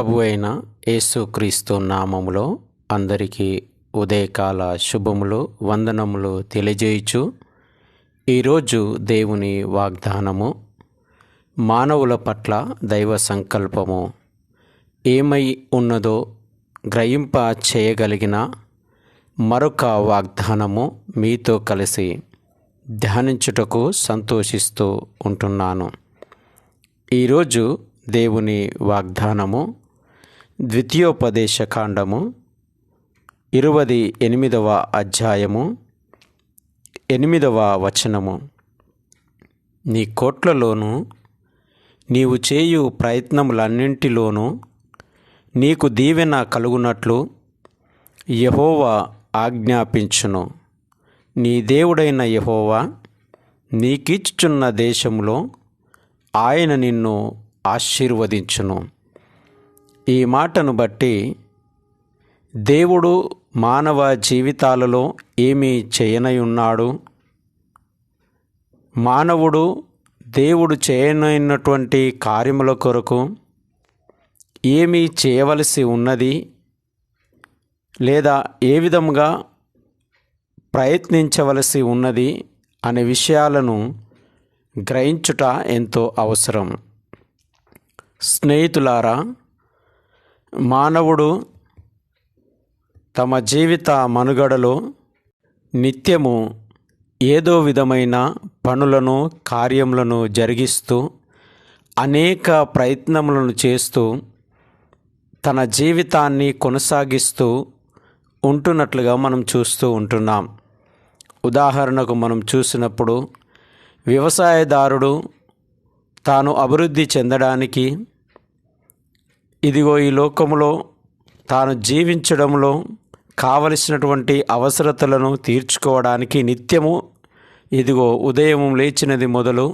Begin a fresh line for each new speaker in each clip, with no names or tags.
ప్రభువైన యేసుక్రీస్తు నామములో అందరికీ ఉదయకాల శుభములు వందనములు తెలియజేయుచు ఈరోజు దేవుని వాగ్దానము మానవుల పట్ల దైవ సంకల్పము ఏమై ఉన్నదో గ్రహింప చేయగలిగిన మరొక వాగ్దానము మీతో కలిసి ధ్యానించుటకు సంతోషిస్తూ ఉంటున్నాను. ఈరోజు దేవుని వాగ్దానము ద్వితీయోపదేశకాండము 28వ అధ్యాయము 8వ వచనము. నీ కోట్లలోనూ నీవు చేయు ప్రయత్నములన్నింటిలోనూ నీకు దీవెన కలుగునట్లు యెహోవా ఆజ్ఞాపించును. నీ దేవుడైన యెహోవా నీకిచ్చుచున్న దేశంలో ఆయన నిన్ను ఆశీర్వదించును. ఈ మాటను బట్టి దేవుడు మానవ జీవితాలలో ఏమి చేయనయున్నాడు? మానవుడు దేవుడు చేయనైనటువంటి కార్యముల కొరకు ఏమి చేయవలసి ఉన్నది, లేదా ఏ విధముగా ప్రయత్నించవలసి ఉన్నది అనే విషయాలను గ్రహించుట ఎంతో అవసరం. స్నేహితులారా, మానవుడు తమ జీవిత మనుగడలో నిత్యము ఏదో విధమైన పనులను కార్యములను జరిగిస్తూ అనేక ప్రయత్నములను చేస్తూ తన జీవితాన్ని కొనసాగిస్తూ ఉంటున్నట్లుగా మనం చూస్తూ ఉంటున్నాం. ఉదాహరణకు మనం చూసినప్పుడు వ్యవసాయదారుడు తాను అభివృద్ధి చెందడానికి ఈ లోకములో తాను జీవించడంలో కావలసినటువంటి అవసరతలను తీర్చుకోవడానికి నిత్యము ఉదయం లేచినది మొదలు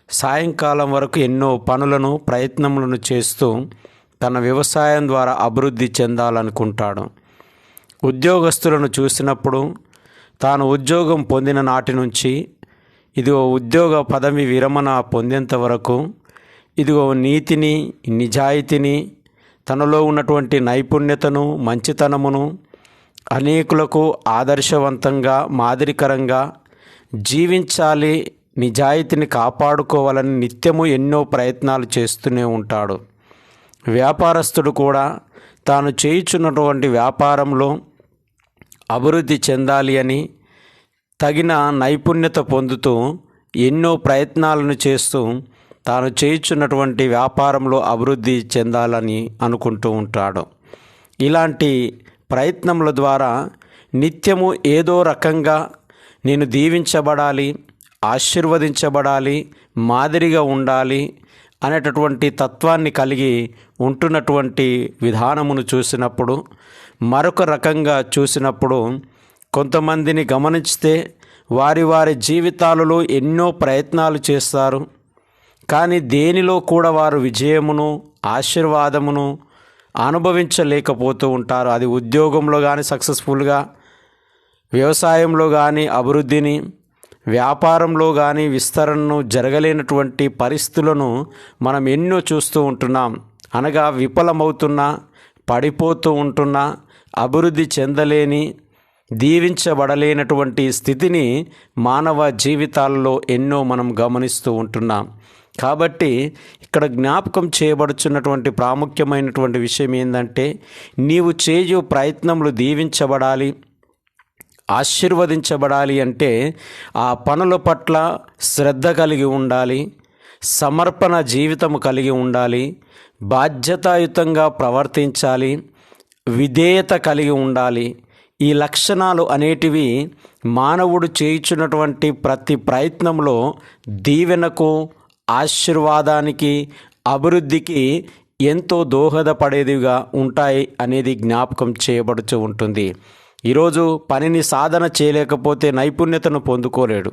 సాయంకాలం వరకు ఎన్నో పనులను ప్రయత్నములను చేస్తూ తన వ్యవసాయం ద్వారా అభివృద్ధి చెందాలనుకుంటాడు. ఉద్యోగస్తులను చూసినప్పుడు తాను ఉద్యోగం పొందిన నాటి నుంచి ఉద్యోగ పదవి విరమణ పొందేంత వరకు నీతిని నిజాయితీని తనలో ఉన్నటువంటి నైపుణ్యతను మంచితనమును అనేకులకు ఆదర్శవంతంగా మాదిరికరంగా జీవించాలి, నిజాయితీని కాపాడుకోవాలని నిత్యము ఎన్నో ప్రయత్నాలు చేస్తూనే ఉంటాడు. వ్యాపారస్తుడు కూడా తాను చేయుచున్నటువంటి వ్యాపారంలో అభివృద్ధి చెందాలి అని తగిన నైపుణ్యత పొందుతూ ఎన్నో ప్రయత్నాలను చేస్తూ తాను చేయుచున్నటువంటి వ్యాపారంలో అభివృద్ధి చెందాలని అనుకుంటూ ఉంటాడు. ఇలాంటి ప్రయత్నముల ద్వారా నిత్యము ఏదో రకంగా నేను దీవించబడాలి, ఆశీర్వదించబడాలి, మాదిరిగా ఉండాలి అనేటటువంటి తత్వాన్ని కలిగి ఉంటున్నటువంటి విధానమును చూసినప్పుడు, మరొక రకంగా చూసినప్పుడు కొంతమందిని గమనిస్తే వారి వారి జీవితాలలో ఎన్నో ప్రయత్నాలు చేస్తారు, కానీ దేనిలో కూడా వారు విజయమును ఆశీర్వాదమును అనుభవించలేకపోతూ ఉంటారు. అది ఉద్యోగంలో కానీ సక్సెస్ఫుల్గా, వ్యవసాయంలో కానీ అభివృద్ధిని, వ్యాపారంలో కానీ విస్తరణను జరగలేనటువంటి పరిస్థితులను మనం ఎన్నో చూస్తూ ఉంటున్నాం. అనగా విఫలమవుతున్నా, పడిపోతూ ఉంటున్నా, అభివృద్ధి చెందలేని, దీవించబడలేనటువంటి స్థితిని మానవ జీవితాల్లో ఎన్నో మనం గమనిస్తూ ఉంటున్నాం. కాబట్టి ఇక్కడ జ్ఞాపకం చేయబడుచున్నటువంటి ప్రాముఖ్యమైనటువంటి విషయం ఏంటంటే, నీవు చేయు ప్రయత్నములు దీవించబడాలి, ఆశీర్వదించబడాలి అంటే ఆ పనుల పట్ల శ్రద్ధ కలిగి ఉండాలి, సమర్పణ జీవితము కలిగి ఉండాలి, బాధ్యతాయుతంగా ప్రవర్తించాలి, విధేయత కలిగి ఉండాలి. ఈ లక్షణాలు అనేటివి మానవుడు చేయుచున్నటువంటి ప్రతి ప్రయత్నంలో దీవెనకు, ఆశీర్వాదానికి, అభివృద్ధికి ఎంతో దోహదపడేదిగా ఉంటాయి అనేది జ్ఞాపకం చేయబడుతూ ఉంటుంది. ఈరోజు పనిని సాధన చేయలేకపోతే నైపుణ్యతను పొందుకోలేడు,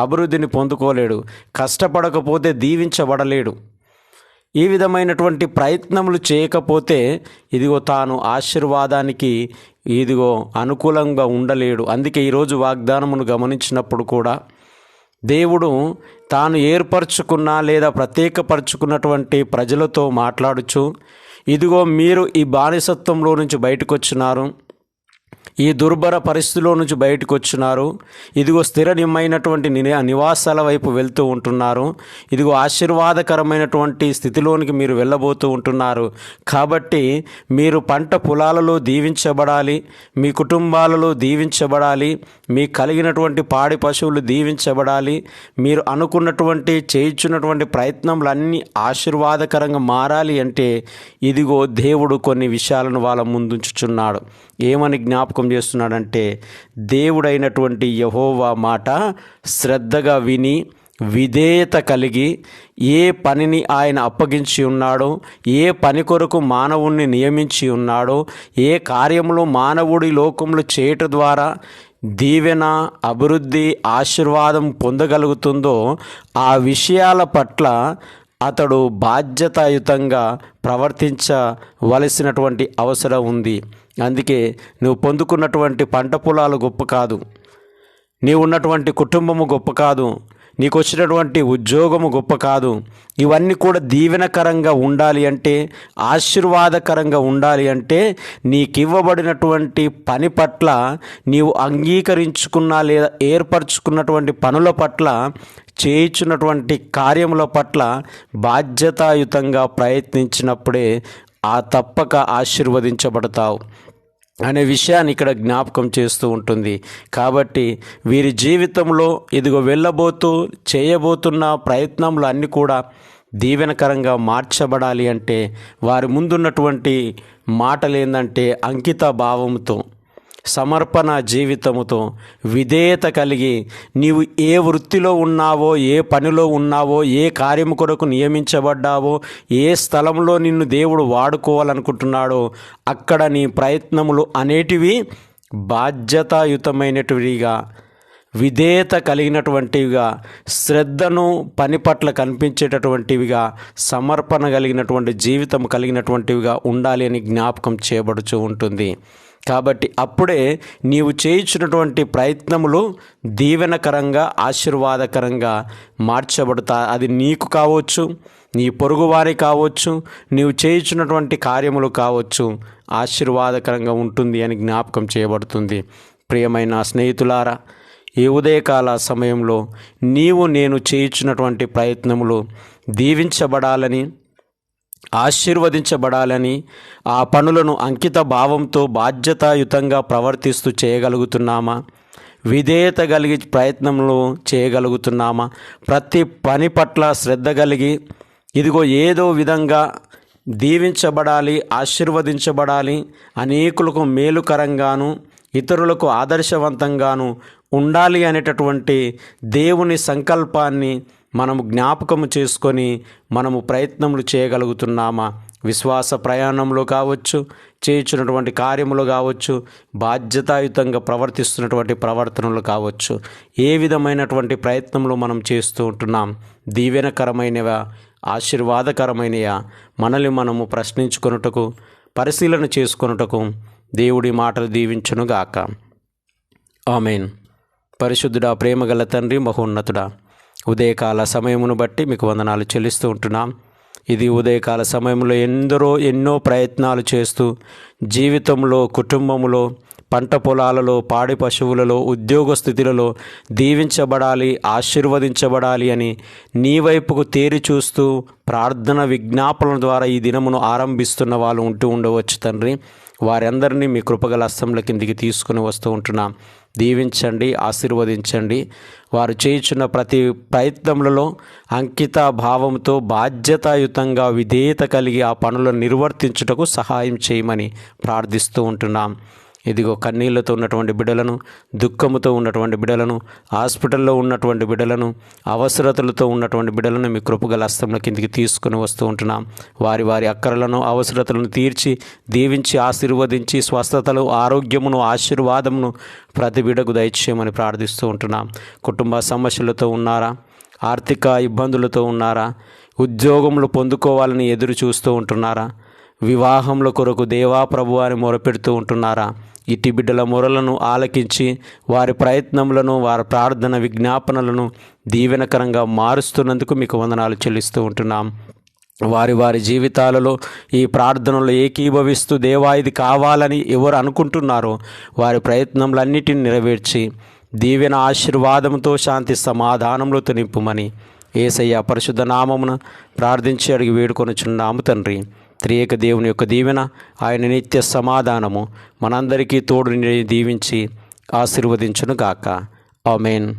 అభివృద్ధిని పొందుకోలేడు, కష్టపడకపోతే దీవించబడలేడు. ఈ విధమైనటువంటి ప్రయత్నములు చేయకపోతే తాను ఆశీర్వాదానికి అనుకూలంగా ఉండలేడు. అందుకే ఈరోజు వాగ్దానమును గమనించినప్పుడు కూడా దేవుడు తాను ఏర్పరచుకున్న లేదా ప్రత్యేకపరచుకున్నటువంటి ప్రజలతో మాట్లాడుచు ఇదిగో మీరు ఈ బానిసత్వంలో నుంచి బయటకు వచ్చినారు, ఈ దుర్భర పరిస్థితిలో నుంచి బయటకు వచ్చినారు, ఇదిగో స్థిరమైనటువంటి నివాసాల వైపు వెళ్తూ ఉంటున్నారు, ఇదిగో ఆశీర్వాదకరమైనటువంటి స్థితిలోనికి మీరు వెళ్ళబోతూ ఉంటున్నారు. కాబట్టి మీరు పంట పొలాలలో దీవించబడాలి, మీ కుటుంబాలలో దీవించబడాలి, మీకు కలిగినటువంటి పాడి పశువులు దీవించబడాలి, మీరు అనుకున్నటువంటి చేయించున్నటువంటి ప్రయత్నములన్నీ ఆశీర్వాదకరంగా మారాలి అంటే ఇదిగో దేవుడు కొన్ని విషయాలను వాళ్ళ ముందుంచుచున్నాడు. ఏమని జ్ఞాపకం చేస్తున్నాడంటే, దేవుడైనటువంటి యెహోవా మాట శ్రద్ధగా విని విధేయత కలిగి ఏ పనిని ఆయన అప్పగించి ఉన్నాడో, ఏ పని కొరకు మానవుణ్ణి నియమించి ఉన్నాడో, ఏ కార్యములు మానవుడి లోకంలో చేయటం ద్వారా దీవెన, అభివృద్ధి, ఆశీర్వాదం పొందగలుగుతుందో ఆ విషయాల పట్ల అతడు బాధ్యతాయుతంగా ప్రవర్తించవలసినటువంటి అవసరం ఉంది. అందుకే నువ్వు పొందుకున్నటువంటి పంట పొలాలు గొప్ప కాదు, నీవు ఉన్నటువంటి కుటుంబము గొప్ప కాదు, నీకు వచ్చినటువంటి ఉద్యోగము గొప్ప కాదు. ఇవన్నీ కూడా దీవెనకరంగా ఉండాలి అంటే, ఆశీర్వాదకరంగా ఉండాలి అంటే, నీకు ఇవ్వబడినటువంటి పని పట్ల నీవు అంగీకరించుకున్న లేదా ఏర్పరచుకున్నటువంటి పనుల పట్ల, చేయించున్నటువంటి కార్యముల పట్ల బాధ్యతాయుతంగా ప్రయత్నించినప్పుడే ఆ తప్పక ఆశీర్వదించబడతావు అనే విషయాన్ని ఇక్కడ జ్ఞాపకం చేస్తూ ఉంటుంది. కాబట్టి వీరి జీవితంలో ఇదిగో వెళ్ళబోతూ చేయబోతున్న ప్రయత్నములు అన్నీ కూడా దీవెనకరంగా మార్చబడాలి అంటే వారి ముందున్నటువంటి మాటలు ఏంటంటే, అంకిత భావంతో, సమర్పణ జీవితముతో, విధేయత కలిగి నీవు ఏ వృత్తిలో ఉన్నావో, ఏ పనిలో ఉన్నావో, ఏ కార్యము కొరకు నియమించబడ్డావో, ఏ స్థలంలో నిన్ను దేవుడు వాడుకోవాలనుకుంటున్నాడో అక్కడ నీ ప్రయత్నములు అనేటివి బాధ్యతాయుతమైనటివిగా, విధేయత కలిగినటువంటివిగా, శ్రద్ధను పని పట్ల కనిపించేటటువంటివిగా, సమర్పణ కలిగినటువంటి జీవితం కలిగినటువంటివిగా ఉండాలి అని జ్ఞాపకం చేయబడుతూ ఉంటుంది. కాబట్టి అప్పుడే నీవు చేయించినటువంటి ప్రయత్నములు దీవెనకరంగా, ఆశీర్వాదకరంగా మార్చబడతా. అది నీకు కావచ్చు, నీ పొరుగువారి కావచ్చు, నీవు చేయించినటువంటి కార్యములు కావచ్చు, ఆశీర్వాదకరంగా ఉంటుంది అని జ్ఞాపకం చేయబడుతుంది. ప్రియమైన స్నేహితులారా, ఈ ఉదయకాల సమయంలో నీవు నేను చేయించినటువంటి ప్రయత్నములు దీవించబడాలని, ఆశీర్వదించబడాలని, ఆ పనులను అంకిత భావంతో బాధ్యతాయుతంగా ప్రవర్తిస్తూ చేయగలుగుతున్నామా? విధేయత కలిగి ప్రయత్నములు చేయగలుగుతున్నామా? ప్రతి పని పట్ల శ్రద్ధ కలిగి ఇదిగో ఏదో విధంగా దీవించబడాలి, ఆశీర్వదించబడాలి, అనేకులకు మేలుకరంగాను, ఇతరులకు ఆదర్శవంతంగాను ఉండాలి అనేటటువంటి దేవుని సంకల్పాన్ని మనము జ్ఞాపకము చేసుకొని మనము ప్రయత్నములు చేయగలుగుతున్నామా? విశ్వాస ప్రయాణంలో కావచ్చు, చేయించినటువంటి కార్యములు కావచ్చు, బాధ్యతాయుతంగా ప్రవర్తిస్తున్నటువంటి ప్రవర్తనలు కావచ్చు, ఏ విధమైనటువంటి ప్రయత్నములు మనం చేస్తూ ఉంటున్నాం? దీవెనకరమైనవా, ఆశీర్వాదకరమైనయా? మనల్ని మనము ప్రశ్నించుకొనుటకు, పరిశీలన చేసుకొనుటకు దేవుడి మాటలు దీవించునుగాక. ఆమేన్. పరిశుద్ధుడా, ప్రేమగల తండ్రి, మహోన్నతుడా, ఉదయకాల సమయమును బట్టి మీకు వందనాలు చెల్లిస్తూ ఉంటున్నాం. ఇది ఉదయకాల సమయంలో ఎన్నో ప్రయత్నాలు చేస్తూ జీవితంలో, కుటుంబంలో, పంట పొలాలలో, పాడి పశువులలో, ఉద్యోగ స్థితులలో దీవించబడాలి, ఆశీర్వదించబడాలి అని నీ వైపుకు తేరి చూస్తూ ప్రార్థన విజ్ఞాపనల ద్వారా ఈ దినమును ఆరంభిస్తున్న వాళ్ళు ఉంటూ ఉండవచ్చు తండ్రి. వారందరినీ మీ కృపగల హస్తముల కిందికి తీసుకుని వస్తూ ఉంటున్నాం. దీవించండి, ఆశీర్వదించండి. వారు చేయుచున్న ప్రతి ప్రయత్నములలో అంకిత భావంతో బాధ్యతాయుతంగా విధేయత కలిగి ఆ పనులను నిర్వర్తించుటకు సహాయం చేయమని ప్రార్థిస్తూ ఉంటున్నాం. ఇదిగో కన్నీళ్లతో ఉన్నటువంటి బిడ్డలను, దుఃఖముతో ఉన్నటువంటి బిడ్డలను, హాస్పిటల్లో ఉన్నటువంటి బిడ్డలను, అవసరతలతో ఉన్నటువంటి బిడ్డలను మీ కృపగల హస్తముల కిందికి తీసుకుని వస్తూ ఉంటున్నాం. వారి వారి అక్కరలను, అవసరతలను తీర్చి, దీవించి, ఆశీర్వదించి, స్వస్థతలు, ఆరోగ్యమును, ఆశీర్వాదమును ప్రతి బిడ్డకు దయచేయమని ప్రార్థిస్తూ ఉంటున్నాం. కుటుంబ సమస్యలతో ఉన్నారా? ఆర్థిక ఇబ్బందులతో ఉన్నారా? ఉద్యోగములు పొందుకోవాలని ఎదురు చూస్తూ ఉంటున్నారా? వివాహముల కొరకు దేవా ప్రభువా అని మొరపెడుతూ ఉంటున్నారా? ఇట్టి బిడ్డల మొరలను ఆలకించి వారి ప్రయత్నములను, వారి ప్రార్థన విజ్ఞాపనలను దీవెనకరంగా మారుస్తున్నందుకు మీకు వందనాలు చెల్లిస్తూ ఉంటున్నాం. వారి వారి జీవితాలలో ఈ ప్రార్థనలు ఏకీభవిస్తూ దేవా ఇది కావాలని ఎవరు అనుకుంటున్నారో వారి ప్రయత్నములన్నిటిని నెరవేర్చి దీవెన ఆశీర్వాదంతో శాంతి సమాధానములతో నింపుమని యేసయ్య పరిశుద్ధ నామమున ప్రార్థించి అడిగి వేడుకొనుచున్నాము తండ్రి. త్రియేక దేవుని యొక్క దీవెన, ఆయన నిత్య సమాధానము మనందరికీ తోడు దీవించి ఆశీర్వదించును గాక. ఆమేన్.